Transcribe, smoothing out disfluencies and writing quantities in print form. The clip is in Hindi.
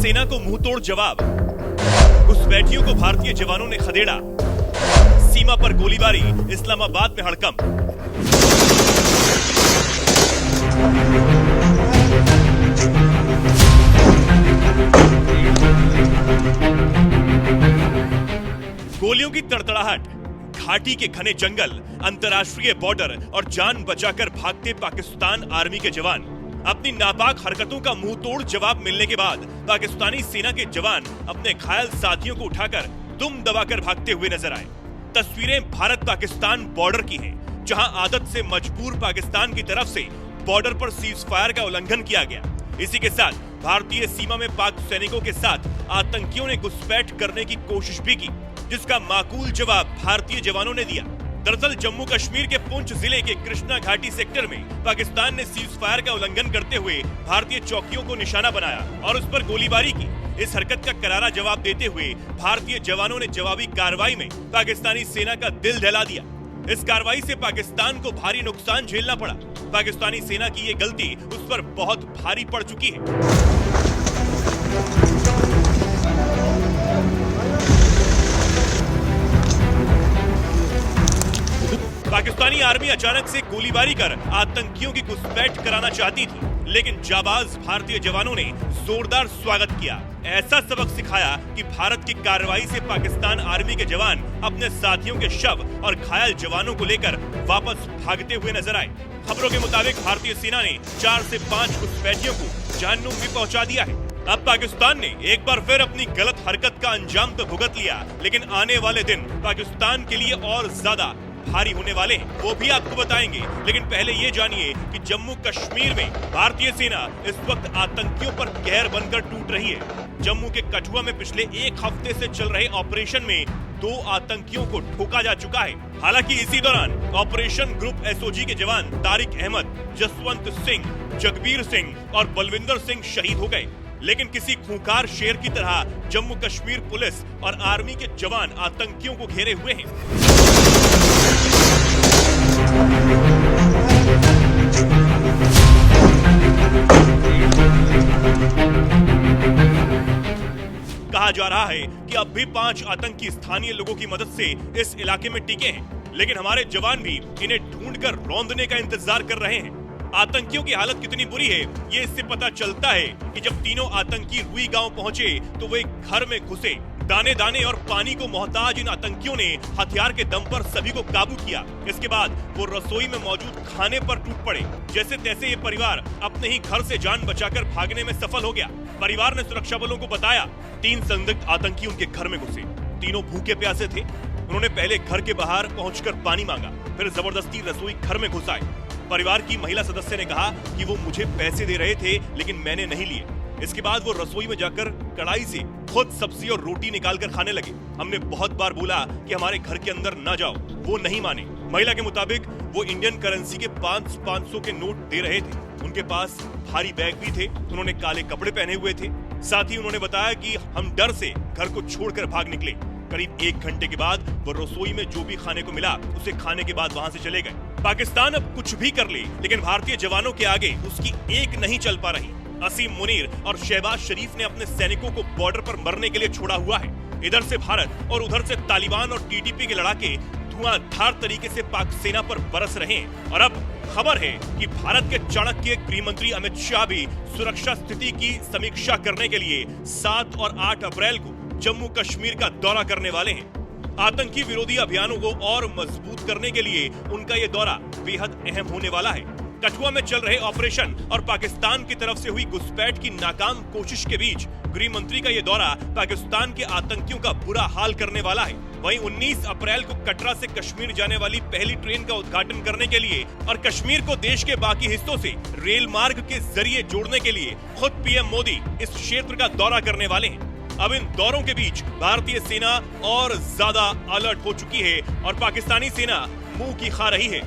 सेना को मुंहतोड़ जवाब, घुसपैठियों को भारतीय जवानों ने खदेड़ा, सीमा पर गोलीबारी, इस्लामाबाद में हड़कंप। गोलियों की तड़तड़ाहट, घाटी के घने जंगल, अंतर्राष्ट्रीय बॉर्डर और जान बचाकर भागते पाकिस्तान आर्मी के जवान। अपनी नापाक हरकतों का मुंहतोड़ जवाब मिलने के बाद पाकिस्तानी सेना के जवान अपने घायल साथियों को उठाकर दुम दबाकर भागते हुए नजर आए। तस्वीरें भारत पाकिस्तान बॉर्डर की हैं, जहां आदत से मजबूर पाकिस्तान की तरफ से बॉर्डर पर सीज फायर का उल्लंघन किया गया। इसी के साथ भारतीय सीमा में पाक सैनिकों के साथ आतंकियों ने घुसपैठ करने की कोशिश भी की, जिसका माकूल जवाब भारतीय जवानों ने दिया। दरअसल जम्मू कश्मीर के पुंछ जिले के कृष्णा घाटी सेक्टर में पाकिस्तान ने सीज फायर का उल्लंघन करते हुए भारतीय चौकियों को निशाना बनाया और उस पर गोलीबारी की। इस हरकत का करारा जवाब देते हुए भारतीय जवानों ने जवाबी कार्रवाई में पाकिस्तानी सेना का दिल दहला दिया। इस कार्रवाई से पाकिस्तान को भारी नुकसान झेलना पड़ा। पाकिस्तानी सेना की ये गलती उस पर बहुत भारी पड़ चुकी है। पाकिस्तानी आर्मी अचानक से गोलीबारी कर आतंकियों की घुसपैठ कराना चाहती थी, लेकिन जाबाज भारतीय जवानों ने जोरदार स्वागत किया। ऐसा सबक सिखाया कि भारत की कार्रवाई से पाकिस्तान आर्मी के जवान अपने साथियों के शव और घायल जवानों को लेकर वापस भागते हुए नजर आए। खबरों के मुताबिक भारतीय सेना ने 4 से 5 घुसपैठियों को जहन्नुम में पहुंचा दिया है। अब पाकिस्तान ने एक बार फिर अपनी गलत हरकत का अंजाम तो भुगत लिया, लेकिन आने वाले दिन पाकिस्तान के लिए और ज्यादा भारी होने वाले हैं, वो भी आपको बताएंगे। लेकिन पहले ये जानिए कि जम्मू कश्मीर में भारतीय सेना इस वक्त आतंकियों पर कहर बनकर टूट रही है। जम्मू के कठुआ में पिछले 1 हफ्ते से चल रहे ऑपरेशन में 2 आतंकियों को ठोका जा चुका है। हालांकि इसी दौरान ऑपरेशन ग्रुप एसओजी के जवान तारिक अहमद, जसवंत सिंह, जगबीर सिंह और बलविंदर सिंह शहीद हो गए, लेकिन किसी खूंखार शेर की तरह जम्मू कश्मीर पुलिस और आर्मी के जवान आतंकियों को घेरे हुए हैं। कहा जा रहा है कि अब भी 5 आतंकी स्थानीय लोगों की मदद से इस इलाके में टिके हैं, लेकिन हमारे जवान भी इन्हें ढूंढकर रौंदने का इंतजार कर रहे हैं। आतंकियों की हालत कितनी बुरी है ये इससे पता चलता है कि जब तीनों आतंकी रुई गांव पहुंचे तो वे एक घर में घुसे। दाने दाने और पानी को मोहताज इन आतंकियों ने हथियार के दम पर सभी को काबू किया। इसके बाद वो रसोई में मौजूद खाने पर टूट पड़े। जैसे तैसे ये परिवार अपने ही घर से जान बचाकर भागने में सफल हो गया। परिवार ने सुरक्षा बलों को बताया 3 संदिग्ध आतंकी उनके घर में घुसे। तीनों भूखे प्यासे थे। उन्होंने पहले घर के बाहर पहुंचकर पानी मांगा, फिर जबरदस्ती रसोई घर में घुस आए। परिवार की महिला सदस्य ने कहा कि वो मुझे पैसे दे रहे थे, लेकिन मैंने नहीं लिए। इसके बाद वो रसोई में जाकर कढ़ाई से खुद सब्जी और रोटी निकालकर खाने लगे। हमने बहुत बार बोला कि हमारे घर के अंदर ना जाओ, वो नहीं माने। महिला के मुताबिक वो इंडियन करेंसी के 500 के नोट दे रहे थे। उनके पास भारी बैग भी थे। उन्होंने काले कपड़े पहने हुए थे। साथ ही उन्होंने बताया कि हम डर से घर को छोड़कर भाग निकले। करीब 1 घंटे के बाद वो रसोई में जो भी खाने को मिला उसे खाने के बाद वहां से चले गए। पाकिस्तान अब कुछ भी कर ले, लेकिन भारतीय जवानों के आगे उसकी एक नहीं चल पा रही। असीम मुनीर और शहबाज शरीफ ने अपने सैनिकों को बॉर्डर पर मरने के लिए छोड़ा हुआ है। इधर से भारत और उधर से तालिबान और टीटीपी के लड़ाके धुआंधार तरीके से पाक सेना पर बरस रहे हैं। और अब खबर है कि भारत के चाणक्य गृह मंत्री अमित शाह भी सुरक्षा स्थिति की समीक्षा करने के लिए 7 और 8 अप्रैल को जम्मू कश्मीर का दौरा करने वाले हैं। आतंकी विरोधी अभियानों को और मजबूत करने के लिए उनका ये दौरा बेहद अहम होने वाला है। कठुआ में चल रहे ऑपरेशन और पाकिस्तान की तरफ से हुई घुसपैठ की नाकाम कोशिश के बीच गृह मंत्री का ये दौरा पाकिस्तान के आतंकियों का बुरा हाल करने वाला है। वहीं 19 अप्रैल को कटरा से कश्मीर जाने वाली पहली ट्रेन का उद्घाटन करने के लिए और कश्मीर को देश के बाकी हिस्सों से रेल मार्ग के जरिए जोड़ने के लिए खुद पीएम मोदी इस क्षेत्र का दौरा करने वाले हैं। अब इन दौरों के बीच भारतीय सेना और ज्यादा अलर्ट हो चुकी है और पाकिस्तानी सेना मुंह की खा रही है।